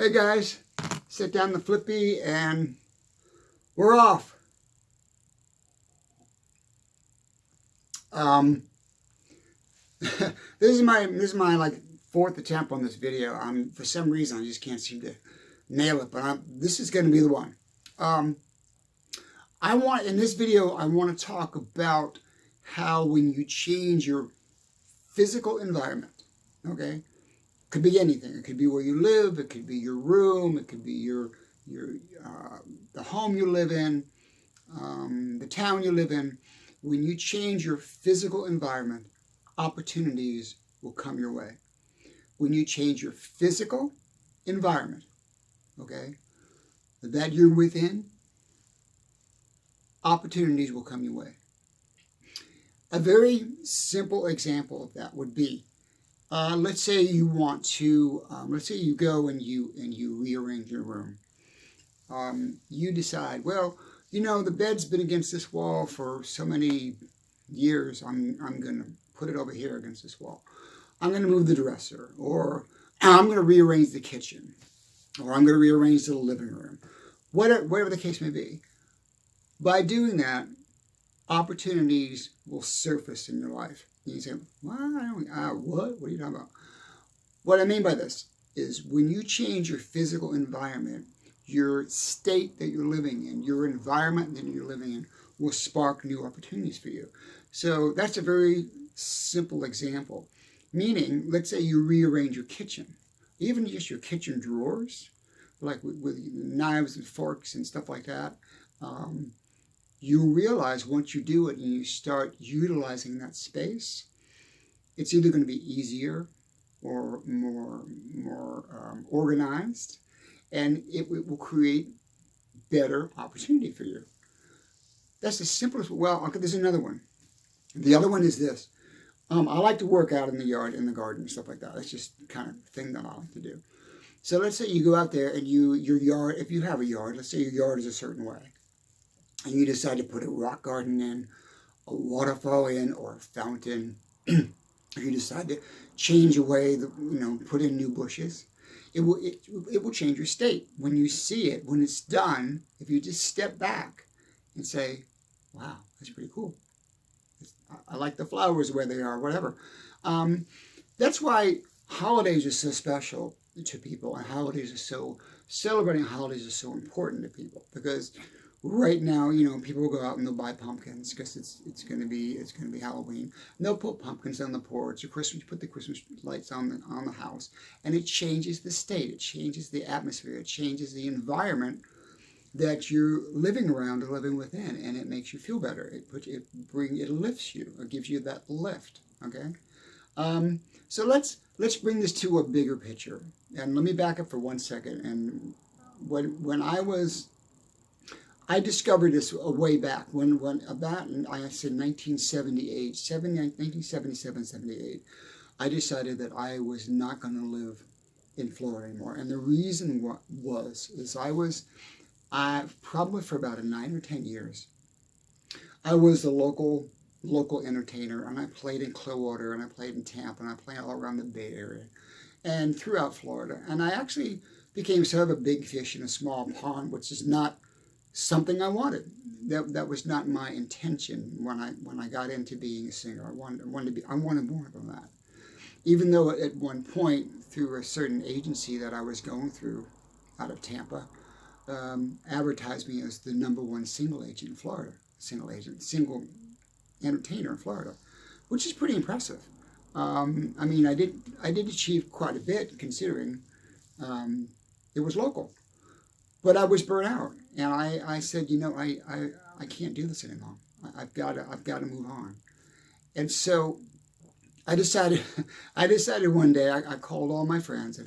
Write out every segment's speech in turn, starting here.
Hey guys, set down the flippy and we're off. This is my like fourth attempt on this video. For some reason I just can't seem to nail it, but this is going to be the one. In this video I want to talk about how when you change your physical environment, okay? Could be anything. It could be where you live. It could be your room. It could be the home you live in, the town you live in. When you change your physical environment, opportunities will come your way. When you change your physical environment, okay, that you're within, opportunities will come your way. A very simple example of that would be, let's say you want to, let's say you go and you rearrange your room. You decide, well, you know, the bed's been against this wall for so many years. I'm going to put it over here against this wall. I'm going to move the dresser, or I'm going to rearrange the kitchen, or I'm going to rearrange the living room, whatever the case may be. By doing that, opportunities will surface in your life. And you say, what? What are you talking about? What I mean by this is when you change your physical environment, your state that you're living in, your environment that you're living in will spark new opportunities for you. So that's a very simple example. Meaning, let's say you rearrange your kitchen, even just your kitchen drawers, like with knives and forks and stuff like that. You realize once you do it and you start utilizing that space, it's either going to be easier or more organized, and it will create better opportunity for you. That's the simplest. Well, okay, there's another one. The other one is this. I like to work out in the yard, in the garden, and stuff like that. That's just the kind of thing that I like to do. So let's say you go out there and your yard, if you have a yard, let's say your yard is a certain way, and you decide to put a rock garden in, a waterfall in, or a fountain. If you decide to change away, put in new bushes, it will change your state. When you see it, when it's done, if you just step back and say, wow, that's pretty cool. I like the flowers where they are, whatever. That's why holidays are so special to people, and celebrating holidays is so important to people, because right now, people will go out and they'll buy pumpkins because it's going to be Halloween. And they'll put pumpkins on the porch, or put the Christmas lights on the house, and it changes the state, it changes the atmosphere, it changes the environment that you're living around or living within, and it makes you feel better. It lifts you. It gives you that lift. Okay. So let's bring this to a bigger picture, and let me back up for 1 second. And when I discovered this way back when about, I said 1977, 78, I decided that I was not going to live in Florida anymore. And the reason was I probably for about 9 or 10 years, I was a local entertainer, and I played in Clearwater, and I played in Tampa, and I played all around the Bay Area and throughout Florida. And I actually became sort of a big fish in a small pond, which is not something I wanted. That was not my intention when I got into being a singer. I wanted more than that. Even though at one point, through a certain agency that I was going through out of Tampa, advertised me as the #1 single agent in Florida, single entertainer in Florida, which is pretty impressive. I mean, I did achieve quite a bit, considering it was local. But I was burnt out, and I said, I can't do this anymore. I've got to move on. And so I decided one day, I called all my friends. I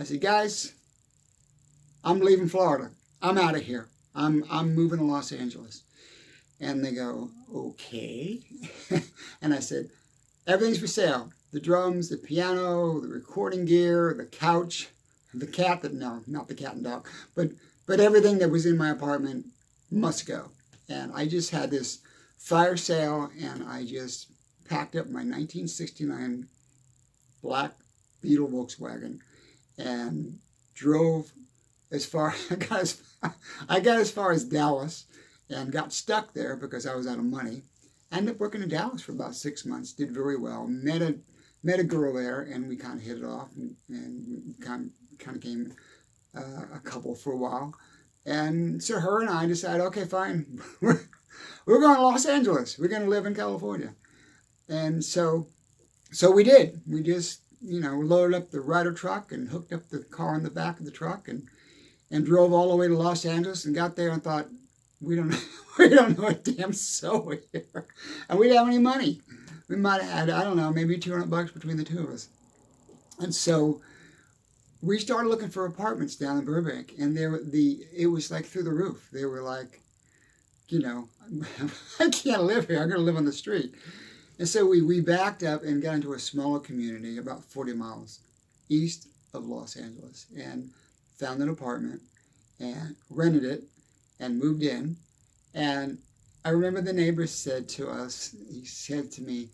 said, guys, I'm leaving Florida. I'm out of here. I'm moving to Los Angeles. And they go, okay. And I said, everything's for sale. The drums, the piano, the recording gear, the couch, the cat not the cat and dog, but everything that was in my apartment must go. And I just had this fire sale, and I just packed up my 1969 black Beetle Volkswagen, and drove as far, I got as far as Dallas and got stuck there because I was out of money. Ended up working in Dallas for about 6 months, did very well, met a girl there, and we kind of hit it off, and kind of became a couple for a while. And so her and I decided, okay, fine, we're going to Los Angeles. We're going to live in California. And so we did. We just, loaded up the Ryder truck and hooked up the car in the back of the truck and drove all the way to Los Angeles and got there and thought, we don't know a damn soul here. And we didn't have any money. We might have had, I don't know, maybe $200 between the two of us. And so we started looking for apartments down in Burbank, and it was like through the roof. They were like, I can't live here. I'm going to live on the street. And so we backed up and got into a smaller community about 40 miles east of Los Angeles and found an apartment and rented it and moved in. And I remember the neighbor said to us, he said to me,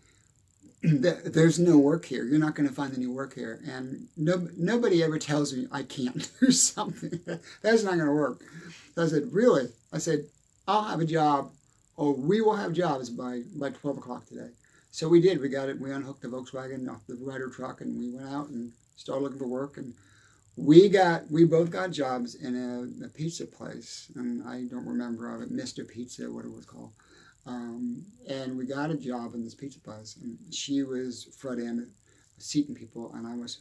there's no work here. You're not going to find any work here. And nobody ever tells me I can't do something. That's not going to work. So I said, really? I said, I'll have a job, or we will have jobs by 12 o'clock today. So we did. We got it. We unhooked the Volkswagen off the Ryder truck, and we went out and started looking for work. And we both got jobs in a pizza place, and I don't remember of it, Mr. Pizza, what it was called. And we got a job in this pizza place, and she was front end seating people, and I was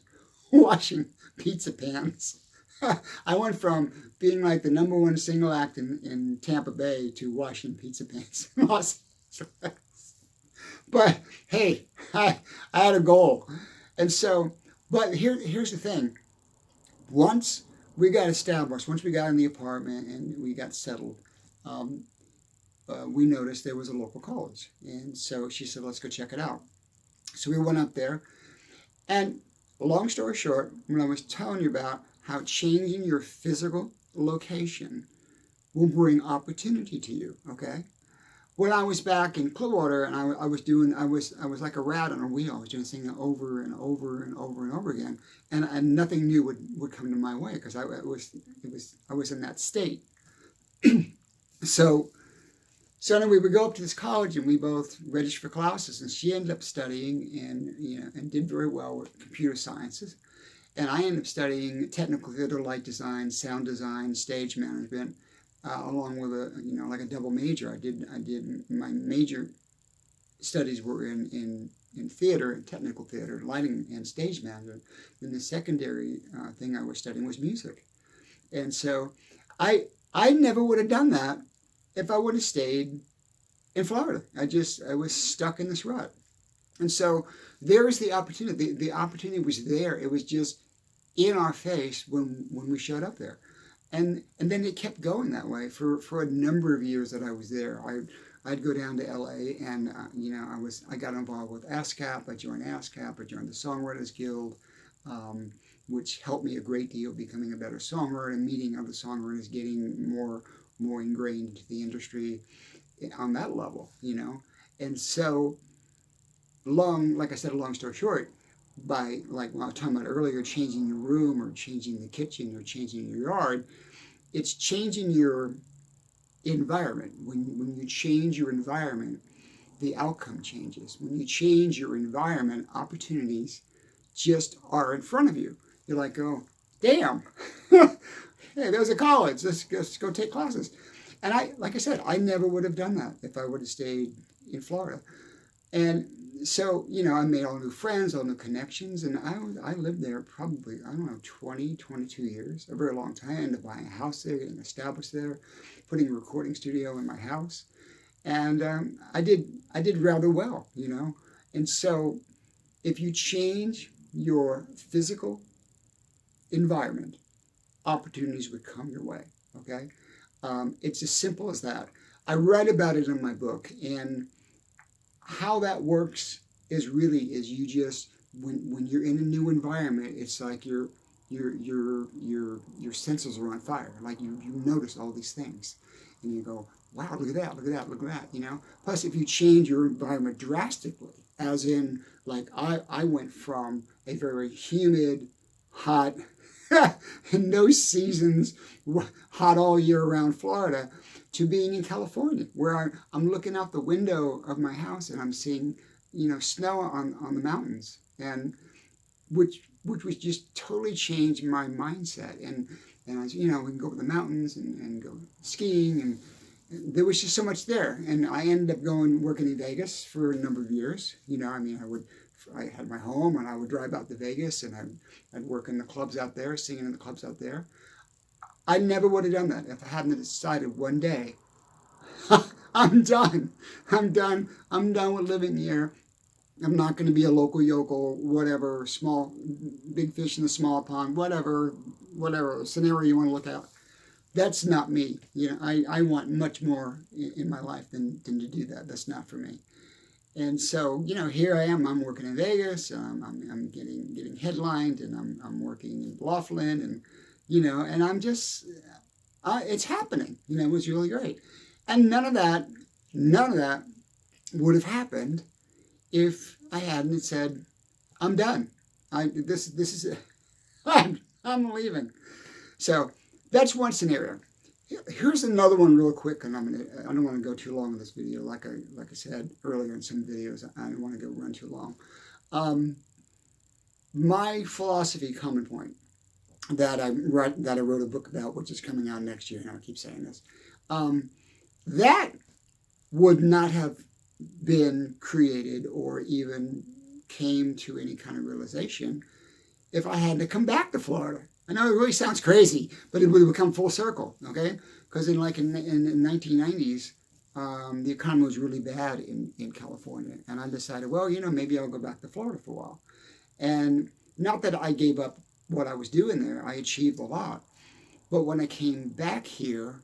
washing pizza pans. I went from being like the #1 single act in Tampa Bay to washing pizza pans in Los Angeles. But hey, I had a goal. And so, but here's the thing. Once we got established, once we got in the apartment and we got settled, we noticed there was a local college. And so she said, let's go check it out. So we went up there. And long story short, when I was telling you about how changing your physical location will bring opportunity to you, okay? When I was back in Clearwater and I was like a rat on a wheel. I was doing things over and over and over and over again, and nothing new would come to my way because I was in that state. So anyway, we go up to this college and we both registered for classes, and she ended up studying and did very well with computer sciences, and I ended up studying technical theater, light design, sound design, stage management. Along with a double major. I did my major studies were in theater, technical theater, lighting, and stage management. Then the secondary thing I was studying was music. And so I never would have done that if I would have stayed in Florida. I was stuck in this rut. And so there is the opportunity. The opportunity was there. It was just in our face when we showed up there. And then it kept going that way for a number of years that I was there. I'd go down to LA and I got involved with ASCAP. I joined ASCAP. I joined the Songwriters Guild, which helped me a great deal becoming a better songwriter, meeting other songwriters, getting more ingrained into the industry on that level, And so like I said, a long story short, by like what I was talking about earlier, changing your room or changing the kitchen or changing your yard, it's changing your environment. When you change your environment, the outcome changes. When you change your environment, opportunities just are in front of you. You're like, oh, damn, hey, there's a college. Let's go take classes. And like I said, I never would have done that if I would have stayed in Florida. And so, I made all new friends, all new connections, and I lived there probably, 20, 22 years, a very long time. I ended up buying a house there, getting established there, putting a recording studio in my house, and I did rather well, And so, if you change your physical environment, opportunities would come your way. Okay, it's as simple as that. I write about it in my book, and how that works is you just when you're in a new environment, it's like your senses are on fire. Like you notice all these things, and you go, wow, look at that, look at that, look at that. Plus, if you change your environment drastically, as in like I went from a very humid, hot, in those seasons, hot all year around Florida, to being in California, where I'm looking out the window of my house and I'm seeing, snow on the mountains, and which was just totally changed my mindset. And I was, we can go to the mountains and go skiing, and there was just so much there. And I ended up working in Vegas for a number of years. I had my home, and I would drive out to Vegas, and I'd work in the clubs out there, singing in the clubs out there. I never would have done that if I hadn't decided one day, I'm done. I'm done. I'm done with living here. I'm not going to be a local yokel, whatever, big fish in the small pond, whatever scenario you want to look at. That's not me. I want much more in my life than to do that. That's not for me. And so, here I am. I'm working in Vegas. I'm getting headlined, and I'm working in Laughlin, and and I'm just, it's happening. It was really great. And none of that would have happened if I hadn't said, I'm done. This is it. I'm leaving. So that's one scenario. Here's another one real quick, and I don't want to go too long in this video. Like I said earlier in some videos, I don't want to run too long. My philosophy common point that I wrote a book about, which is coming out next year, and I keep saying this, that would not have been created or even came to any kind of realization if I had to come back to Florida. I know it really sounds crazy, but it would have come full circle, okay? Because in the 1990s, the economy was really bad in California, and I decided, well, maybe I'll go back to Florida for a while. And not that I gave up what I was doing there. I achieved a lot. But when I came back here,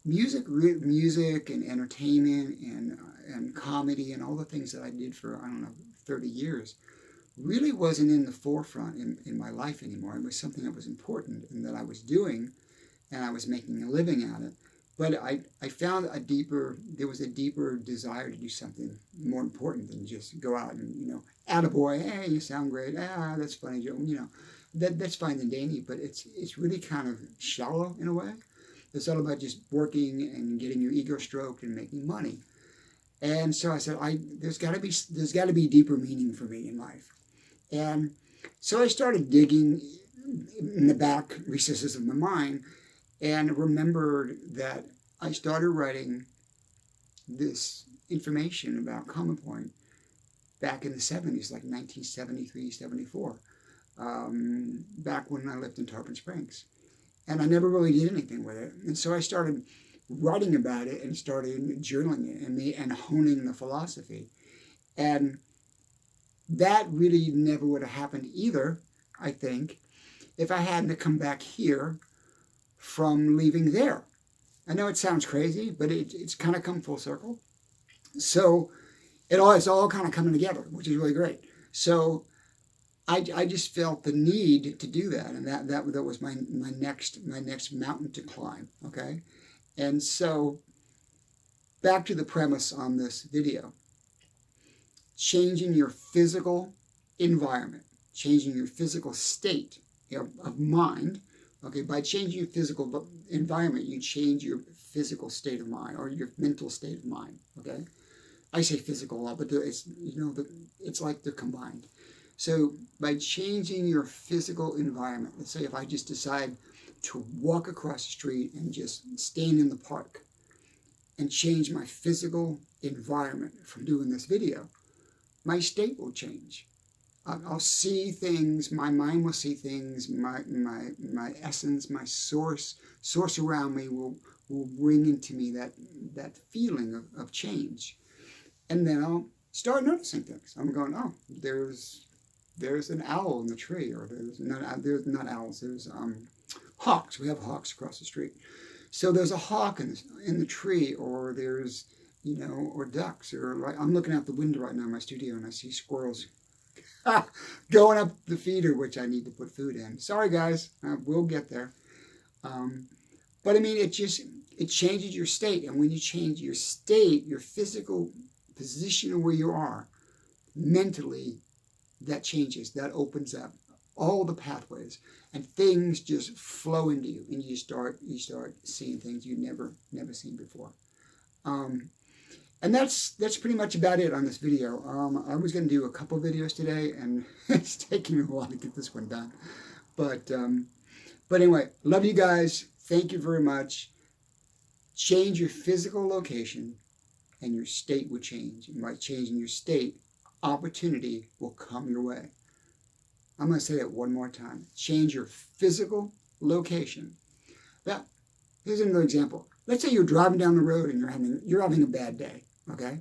music and entertainment and comedy and all the things that I did for, 30 years, really wasn't in the forefront in my life anymore. It was something that was important and that I was doing, and I was making a living at it. But I found there was a deeper desire to do something more important than just go out and, attaboy, hey, you sound great, that's funny, Joe, that's fine and dandy, but it's really kind of shallow in a way. It's all about just working and getting your ego stroked and making money. And so I said, there's got to be deeper meaning for me in life. And so I started digging in the back recesses of my mind, and remembered that I started writing this information about Common Point back in the 70s, like 1973, 74, back when I lived in Tarpon Springs. And I never really did anything with it. And so I started writing about it and started journaling it and honing the philosophy. And that really never would have happened either, I think, if I hadn't come back here from leaving there. I know it sounds crazy, but it's kind of come full circle. So it's all kind of coming together, which is really great. So I just felt the need to do that, and that was my next mountain to climb. Okay, and so back to the premise on this video: changing your physical environment, changing your physical state of mind. Okay, by changing your physical environment, you change your physical state of mind or your mental state of mind. Okay, I say physical a lot, but it's like they're combined. So by changing your physical environment, let's say if I just decide to walk across the street and just stand in the park and change my physical environment from doing this video, my state will change. I'll see things, my mind will see things, my essence, my source around me will bring into me that feeling of change. And then I'll start noticing things. I'm going, oh, there's an owl in the tree, or there's not owls, there's hawks. We have hawks across the street. So there's a hawk in the tree, or there's, or ducks, or like I'm looking out the window right now in my studio and I see squirrels going up the feeder, which I need to put food in. Sorry guys, we'll get there. But I mean, it changes your state, and when you change your state, your physical position of where you are, mentally, that changes, that opens up all the pathways, and things just flow into you, and you start seeing things you never seen before. And that's pretty much about it on this video. I was going to do a couple videos today, and it's taking me a while to get this one done. But anyway, love you guys. Thank you very much. Change your physical location, and your state will change. And by changing your state, opportunity will come your way. I'm going to say that one more time. Change your physical location. Now, here's another example. Let's say you're driving down the road and you're having a bad day. Okay,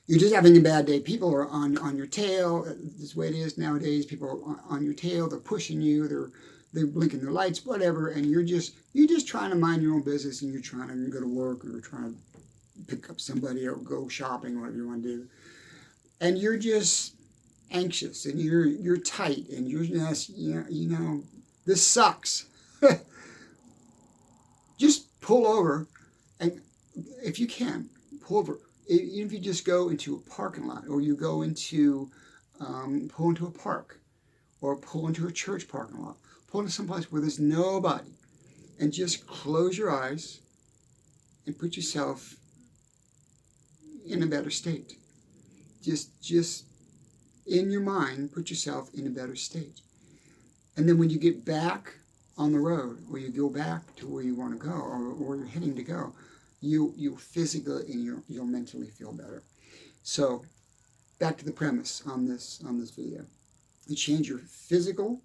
you're just having a bad day. People are on your tail. This way it is nowadays. People are on your tail. They're pushing you. They're blinking their lights, whatever. And you're just trying to mind your own business, and you're trying to go to work, or you're trying to pick up somebody, or go shopping, whatever you want to do. And you're just anxious, and you're tight, and you're just this sucks. Just pull over, and if you can, pull over. Even if you just go into a parking lot, or you go into pull into a park, or pull into a church parking lot, pull into someplace where there's nobody, and just close your eyes and put yourself in a better state. Just in your mind, put yourself in a better state. And then when you get back on the road, or you go back to where you want to go, or where you're heading to go, you physically and you'll mentally feel better. So back to the premise on this video. You change your physical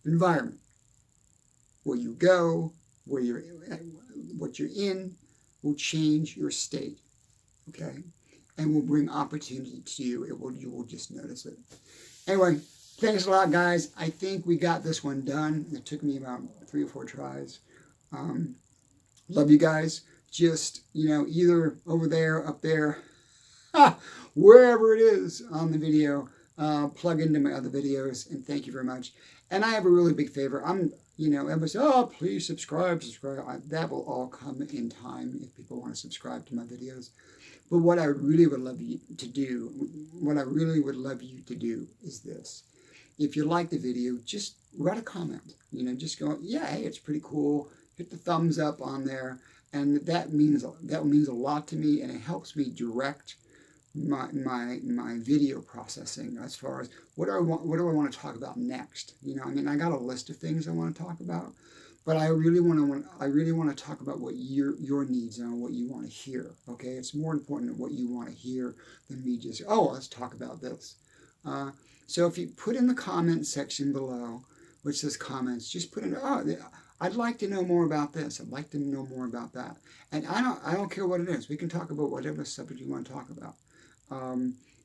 environment, where you go, what you're in, will change your state. Okay, and will bring opportunity to you. You will just notice it. Anyway, thanks a lot, guys. I think we got this one done. It took me about 3 or 4 tries. Love you guys. Just, either over there, up there, wherever it is on the video, plug into my other videos, and thank you very much. And I have a really big favor. Everybody says, oh, please subscribe. That will all come in time if people want to subscribe to my videos. But what I really would love you to do, is this. If you like the video, just write a comment. Just go, yeah, hey, it's pretty cool. Hit the thumbs up on there, and that means a lot to me, and it helps me direct my video processing as far as what do I want to talk about next. I got a list of things I want to talk about, but I really want to talk about what your needs are and what you want to hear. Okay, it's more important what you want to hear than me just, oh, let's talk about this. So if you put in the comment section below, which says comments, just put in, I'd like to know more about this. I'd like to know more about that. And I don't care what it is. We can talk about whatever subject you want to talk about.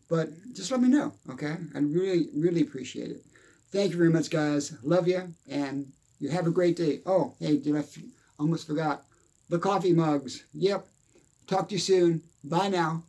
But just let me know, okay? I'd really, really appreciate it. Thank you very much, guys. Love you, and you have a great day. Oh, hey, almost forgot. The coffee mugs. Yep. Talk to you soon. Bye now.